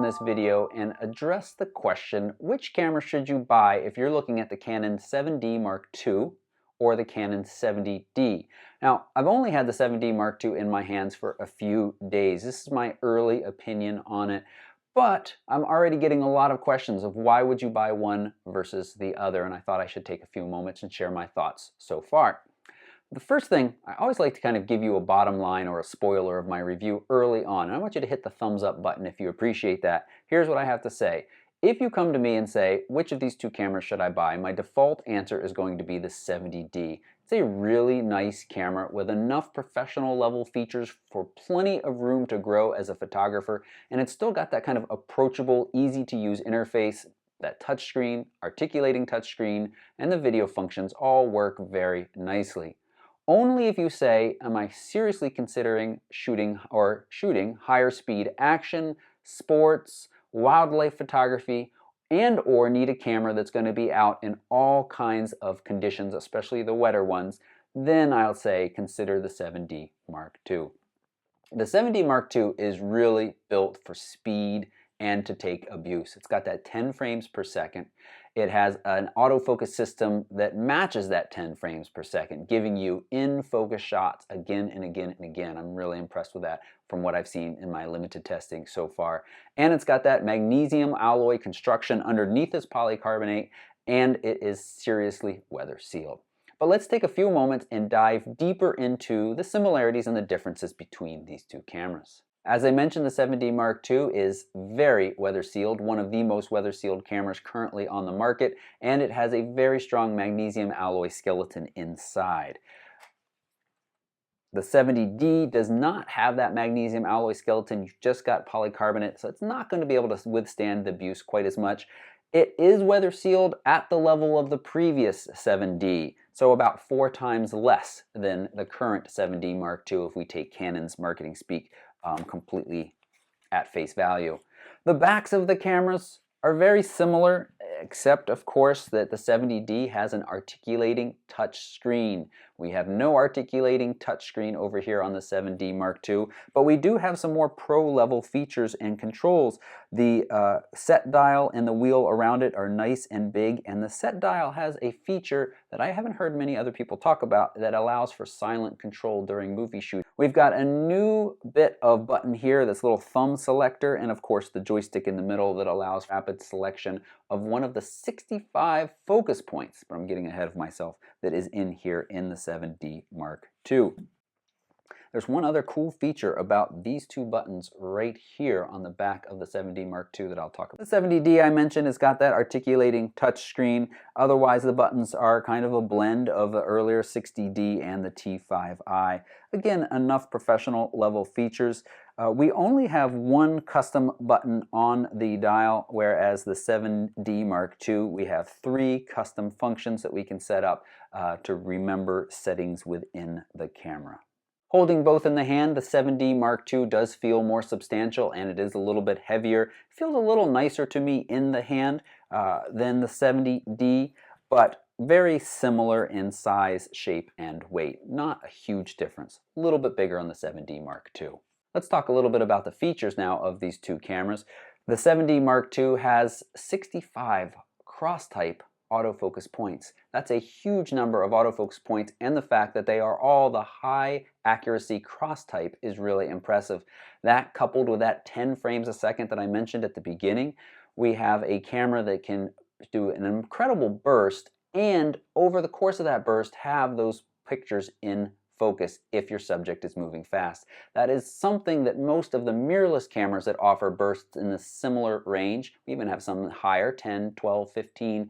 this video and address the question, which camera should you buy if you're looking at the Canon 7D Mark II or the Canon 70D? Now, I've only had the 7D Mark II in my hands for a few days. This is my early opinion on it, but I'm already getting a lot of questions of why would you buy one versus the other, and I thought I should take a few moments and share my thoughts so far. The first thing, I always like to kind of give you a bottom line or a spoiler of my review early on. And I want you to hit the thumbs up button if you appreciate that. Here's what I have to say. If you come to me and say, which of these two cameras should I buy? My default answer is going to be the 70D. It's a really nice camera with enough professional level features for plenty of room to grow as a photographer. And it's still got that kind of approachable, easy to use interface. That touchscreen, articulating touchscreen, and the video functions all work very nicely. Only if you say, am I seriously considering shooting higher speed action, sports, wildlife photography, and or need a camera that's going to be out in all kinds of conditions, especially the wetter ones, then I'll say consider the 7D Mark II. The 7D Mark II is really built for speed and to take abuse. It's got that 10 frames per second. It has an autofocus system that matches that 10 frames per second, giving you in-focus shots again and again and again. I'm really impressed with that from what I've seen in my limited testing so far. And it's got that magnesium alloy construction underneath this polycarbonate, and it is seriously weather sealed. But let's take a few moments and dive deeper into the similarities and the differences between these two cameras. As I mentioned, the 7D Mark II is very weather sealed, one of the most weather sealed cameras currently on the market, and it has a very strong magnesium alloy skeleton inside. The 70D does not have that magnesium alloy skeleton. You've just got polycarbonate, so it's not going to be able to withstand the abuse quite as much. It is weather sealed at the level of the previous 7D, so about 4 times less than the current 7D Mark II if we take Canon's marketing speak completely at face value. The backs of the cameras are very similar, except of course that the 70D has an articulating touch screen. We have no articulating touch screen over here on the 7D Mark II, but we do have some more pro level features and controls. The set dial and the wheel around it are nice and big, and the set dial has a feature that I haven't heard many other people talk about that allows for silent control during movie shoot. We've got a new bit of button here, this little thumb selector, and of course the joystick in the middle that allows rapid selection of one of the 65 focus points, but I'm getting ahead of myself, that is in here in the 7D Mark II. There's one other cool feature about these two buttons right here on the back of the 7D Mark II that I'll talk about. The 70D I mentioned has got that articulating touch screen. Otherwise the buttons are kind of a blend of the earlier 60D and the T5i. Again, enough professional level features. We only have one custom button on the dial, whereas the 7D Mark II, we have 3 custom functions that we can set up to remember settings within the camera. Holding both in the hand, the 7D Mark II does feel more substantial and it is a little bit heavier. It feels a little nicer to me in the hand than the 70D, but very similar in size, shape, and weight. Not a huge difference. A little bit bigger on the 7D Mark II. Let's talk a little bit about the features now of these two cameras. The 7D Mark II has 65 Crosstype autofocus points. That's a huge number of autofocus points, and the fact that they are all the high accuracy Crosstype is really impressive. That coupled with that 10 frames a second that I mentioned at the beginning, we have a camera that can do an incredible burst and over the course of that burst have those pictures in focus if your subject is moving fast. That is something that most of the mirrorless cameras that offer bursts in a similar range, we even have some higher, 10, 12, 15,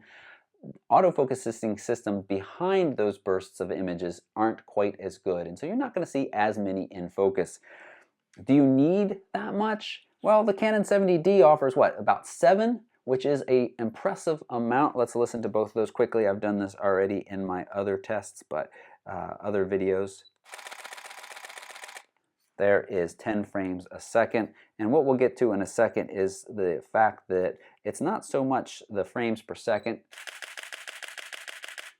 autofocusing system behind those bursts of images aren't quite as good, and so you're not going to see as many in focus. Do you need that much? Well, the Canon 70D offers what, about 7, which is an impressive amount. Let's listen to both of those quickly. I've done this already in my other tests, but other videos. There is 10 frames a second, and what we'll get to in a second is the fact that it's not so much the frames per second.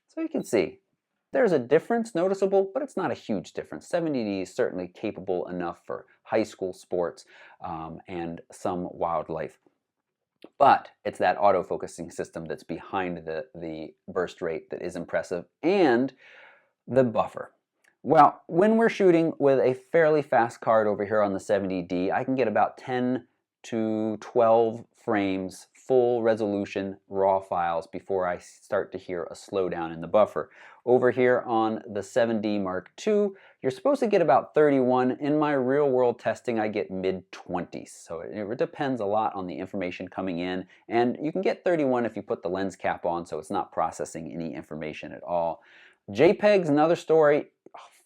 So you can see there's a difference noticeable, but it's not a huge difference. 70D is certainly capable enough for high school sports, and some wildlife. But it's that autofocusing system that's behind the burst rate that is impressive, and the buffer. Well, when we're shooting with a fairly fast card over here on the 70D, I can get about 10 to 12 frames, full resolution raw files before I start to hear a slowdown in the buffer. Over here on the 7D Mark II, you're supposed to get about 31. In my real world testing, I get mid-20s. So it depends a lot on the information coming in, and you can get 31 if you put the lens cap on, so it's not processing any information at all. JPEGs, another story.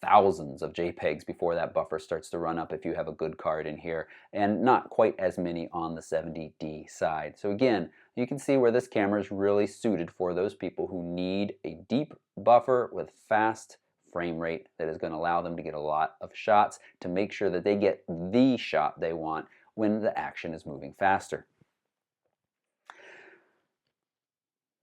Thousands of JPEGs before that buffer starts to run up if you have a good card in here, and not quite as many on the 70D side. So again, you can see where this camera is really suited for those people who need a deep buffer with fast frame rate that is going to allow them to get a lot of shots to make sure that they get the shot they want when the action is moving faster.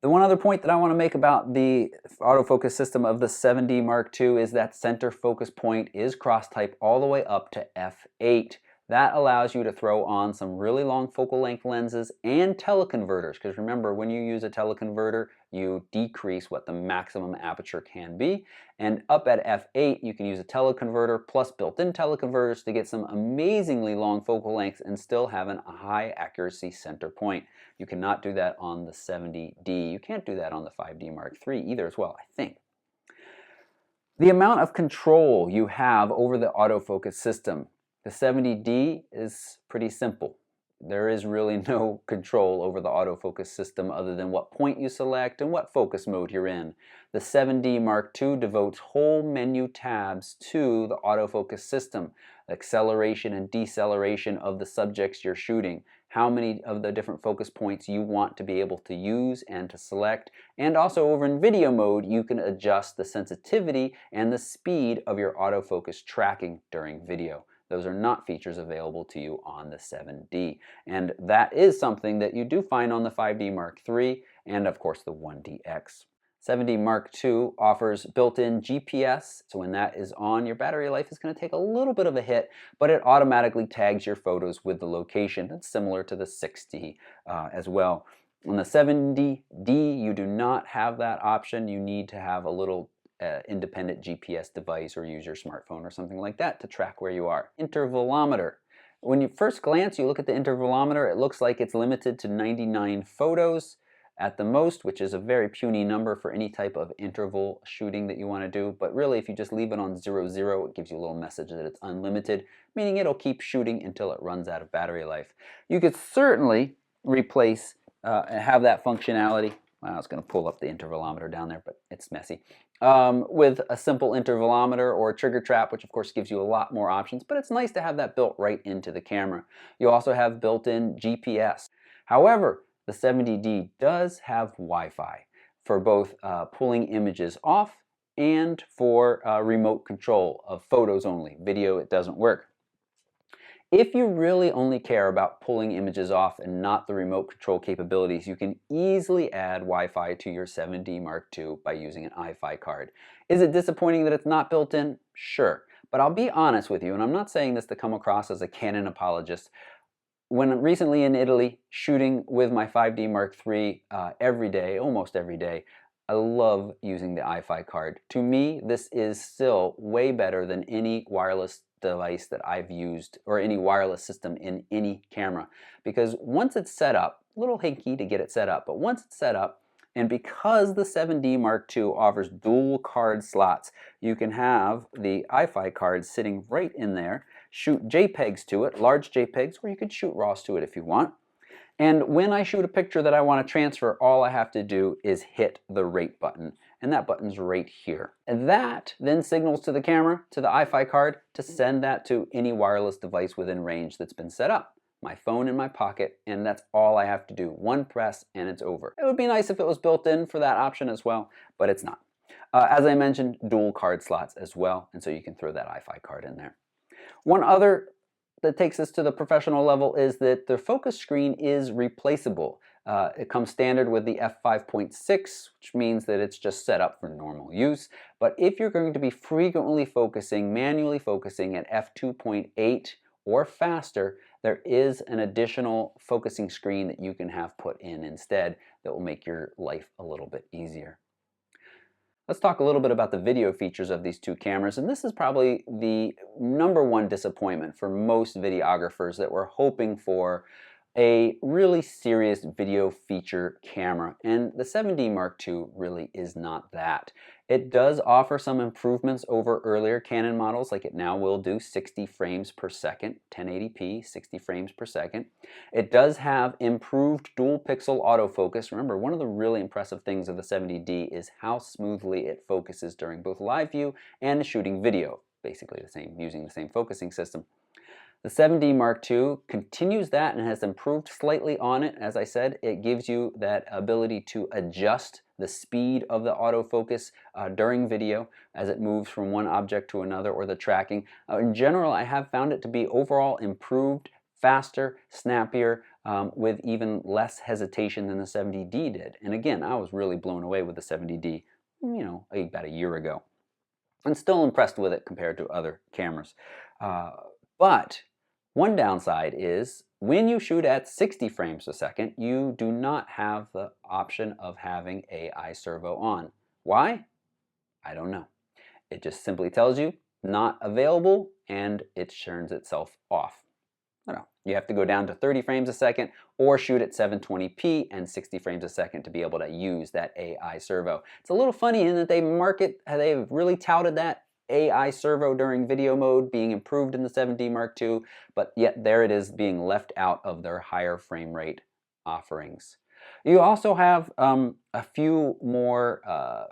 The one other point that I want to make about the autofocus system of the 7D Mark II is that center focus point is Crosstype all the way up to f8. That allows you to throw on some really long focal length lenses and teleconverters, because remember, when you use a teleconverter, you decrease what the maximum aperture can be. And up at f8, you can use a teleconverter plus built-in teleconverters to get some amazingly long focal lengths and still have a high accuracy center point. You cannot do that on the 70D. You can't do that on the 5D Mark III either as well, I think. The amount of control you have over the autofocus system. The 70D is pretty simple. There is really no control over the autofocus system other than what point you select and what focus mode you're in. The 7D Mark II devotes whole menu tabs to the autofocus system, acceleration and deceleration of the subjects you're shooting, how many of the different focus points you want to be able to use and to select, and also over in video mode you can adjust the sensitivity and the speed of your autofocus tracking during video. Those are not features available to you on the 7D. And that is something that you do find on the 5D Mark III and of course the 1DX. 7D Mark II offers built-in GPS, so when that is on, your battery life is going to take a little bit of a hit, but it automatically tags your photos with the location. It's similar to the 6D as well. On the 7D, you do not have that option. You need to have a little independent GPS device or use your smartphone or something like that to track where you are. Intervalometer. When you first glance, you look at the intervalometer, it looks like it's limited to 99 photos at the most, which is a very puny number for any type of interval shooting that you want to do. But really, if you just leave it on 00, it gives you a little message that it's unlimited, meaning it'll keep shooting until it runs out of battery life. You could certainly replace and have that functionality. Well, I was going to pull up the intervalometer down there, but it's messy. With a simple intervalometer or a trigger trap, which of course gives you a lot more options, but it's nice to have that built right into the camera. You also have built-in GPS. However, the 70D does have Wi-Fi for both pulling images off and for remote control of photos only. Video, it doesn't work. If you really only care about pulling images off and not the remote control capabilities, you can easily add Wi-Fi to your 7D Mark II by using an iFi card. Is it disappointing that it's not built in? Sure. But I'll be honest with you, and I'm not saying this to come across as a Canon apologist. When recently in Italy, shooting with my 5D Mark III every day, almost every day, I love using the iFi card. To me, this is still way better than any wireless device that I've used or any wireless system in any camera, because once it's set up, a little hinky to get it set up, but once it's set up, and because the 7D Mark II offers dual card slots, you can have the iFi card sitting right in there, shoot JPEGs to it, large JPEGs, or you could shoot RAWs to it if you want. And when I shoot a picture that I want to transfer, all I have to do is hit the rate button. And that button's right here. And that then signals to the camera, to the iFi card, to send that to any wireless device within range that's been set up. My phone in my pocket, and that's all I have to do. One press and it's over. It would be nice if it was built in for that option as well, but it's not. As I mentioned, dual card slots as well, and so you can throw that iFi card in there. One other that takes us to the professional level is that the focus screen is replaceable. It comes standard with the f5.6, which means that it's just set up for normal use. But if you're going to be frequently focusing, manually focusing at f2.8 or faster, there is an additional focusing screen that you can have put in instead that will make your life a little bit easier. Let's talk a little bit about the video features of these two cameras, and this is probably the #1 disappointment for most videographers that were hoping for a really serious video feature camera, and the 7D Mark II really is not that. It does offer some improvements over earlier Canon models, like it now will do 60 frames per second, 1080p, 60 frames per second. It does have improved dual pixel autofocus. Remember, one of the really impressive things of the 70D is how smoothly it focuses during both live view and shooting video, basically using the same focusing system. The 7D Mark II continues that and has improved slightly on it. As I said, it gives you that ability to adjust the speed of the autofocus during video as it moves from one object to another, or the tracking. In general, I have found it to be overall improved, faster, snappier, with even less hesitation than the 70D did. And again, I was really blown away with the 70D, about a year ago. I'm still impressed with it compared to other cameras. But one downside is when you shoot at 60 frames a second, you do not have the option of having AI servo on. Why? I don't know. It just simply tells you not available, and it turns itself off. I don't know. You have to go down to 30 frames a second or shoot at 720p and 60 frames a second to be able to use that AI servo. It's a little funny in that they've really touted that AI servo during video mode being improved in the 7D Mark II, but yet there it is being left out of their higher frame rate offerings. You also have a few more,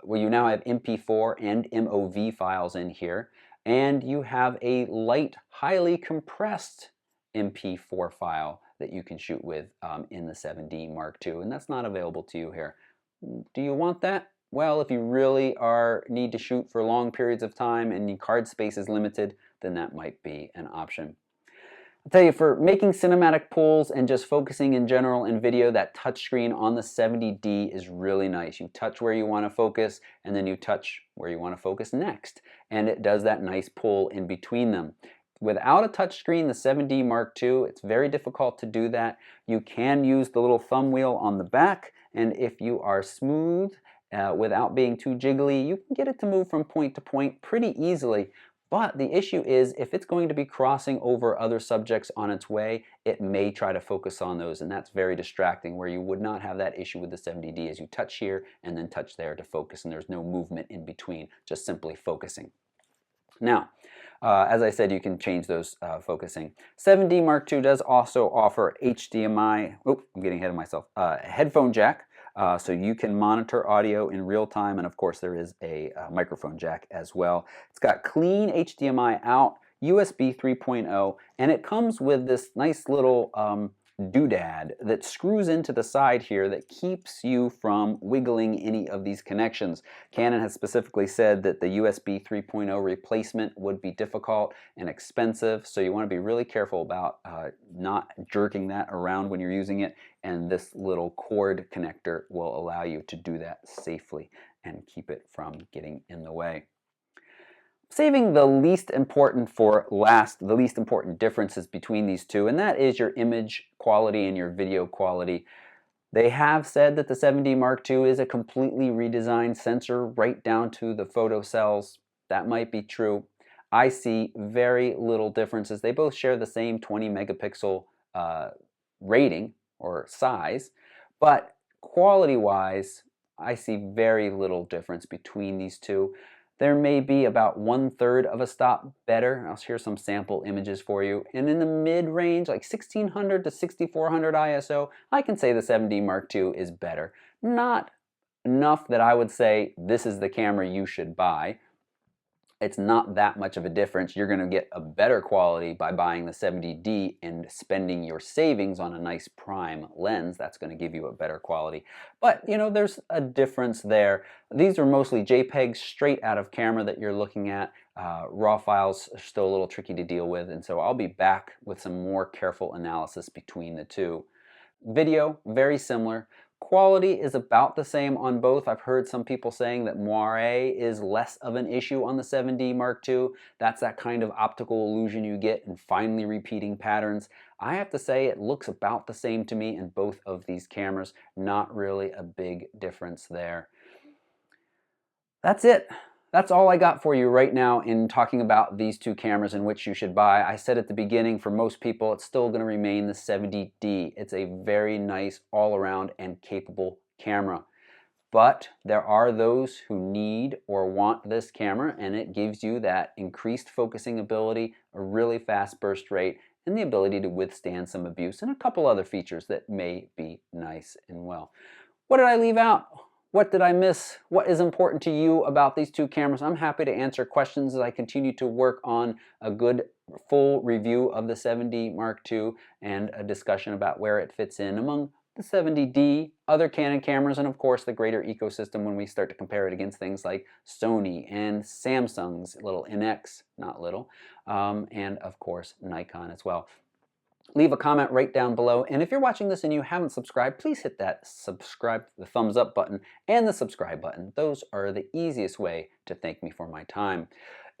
where you now have MP4 and MOV files in here, and you have a light, highly compressed MP4 file that you can shoot with in the 7D Mark II, and that's not available to you here. Do you want that? Well, if you really need to shoot for long periods of time and your card space is limited, then that might be an option. I'll tell you, for making cinematic pulls and just focusing in general in video, that touchscreen on the 70D is really nice. You touch where you want to focus, and then you touch where you want to focus next, and it does that nice pull in between them. Without a touchscreen, the 7D Mark II, it's very difficult to do that. You can use the little thumb wheel on the back, and if you are smooth, without being too jiggly, you can get it to move from point to point pretty easily. But the issue is, if it's going to be crossing over other subjects on its way, it may try to focus on those, and that's very distracting, where you would not have that issue with the 70D, as you touch here and then touch there to focus, and there's no movement in between, just simply focusing. Now, as I said, you can change those focusing. 7D Mark II does also offer HDMI, I'm getting ahead of myself, headphone jack. So you can monitor audio in real time, and of course there is a microphone jack as well. It's got clean HDMI out, USB 3.0, and it comes with this nice little doodad that screws into the side here that keeps you from wiggling any of these connections. Canon has specifically said that the USB 3.0 replacement would be difficult and expensive, so you want to be really careful about not jerking that around when you're using it, and this little cord connector will allow you to do that safely and keep it from getting in the way. Saving the least important for last, the least important differences between these two, and that is your image quality and your video quality. They have said that the 7D Mark II is a completely redesigned sensor right down to the photo cells. That might be true. I see very little differences. They both share the same 20 megapixel rating or size, but quality-wise, I see very little difference between these two. There may be about 1/3 of a stop better. I'll share some sample images for you. And in the mid-range, like 1600 to 6400 ISO, I can say the 7D Mark II is better. Not enough that I would say this is the camera you should buy. It's not that much of a difference. You're going to get a better quality by buying the 70D and spending your savings on a nice prime lens. That's going to give you a better quality. But, there's a difference there. These are mostly JPEGs straight out of camera that you're looking at. RAW files are still a little tricky to deal with, and so I'll be back with some more careful analysis between the two. Video, very similar. Quality is about the same on both. I've heard some people saying that moire is less of an issue on the 7D Mark II. That's that kind of optical illusion you get in finely repeating patterns. I have to say it looks about the same to me in both of these cameras. Not really a big difference there. That's it. That's all I got for you right now in talking about these two cameras and which you should buy. I said at the beginning, for most people, it's still going to remain the 70D. It's a very nice, all-around, and capable camera. But there are those who need or want this camera, and it gives you that increased focusing ability, a really fast burst rate, and the ability to withstand some abuse, and a couple other features that may be nice and well. What did I leave out? What did I miss? What is important to you about these two cameras? I'm happy to answer questions as I continue to work on a good full review of the 7D Mark II and a discussion about where it fits in among the 70D, other Canon cameras, and of course the greater ecosystem when we start to compare it against things like Sony and Samsung's little NX, not little, and of course Nikon as well. Leave a comment right down below, and if you're watching this and you haven't subscribed, please hit that subscribe, the thumbs up button, and the subscribe button. Those are the easiest way to thank me for my time.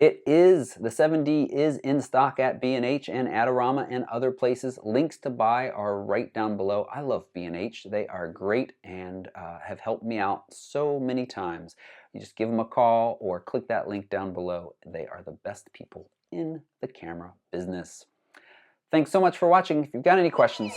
The 7D is in stock at B&H and Adorama and other places. Links to buy are right down below. I love B&H. They are great and have helped me out so many times. You just give them a call or click that link down below. They are the best people in the camera business. Thanks so much for watching. If you've got any questions,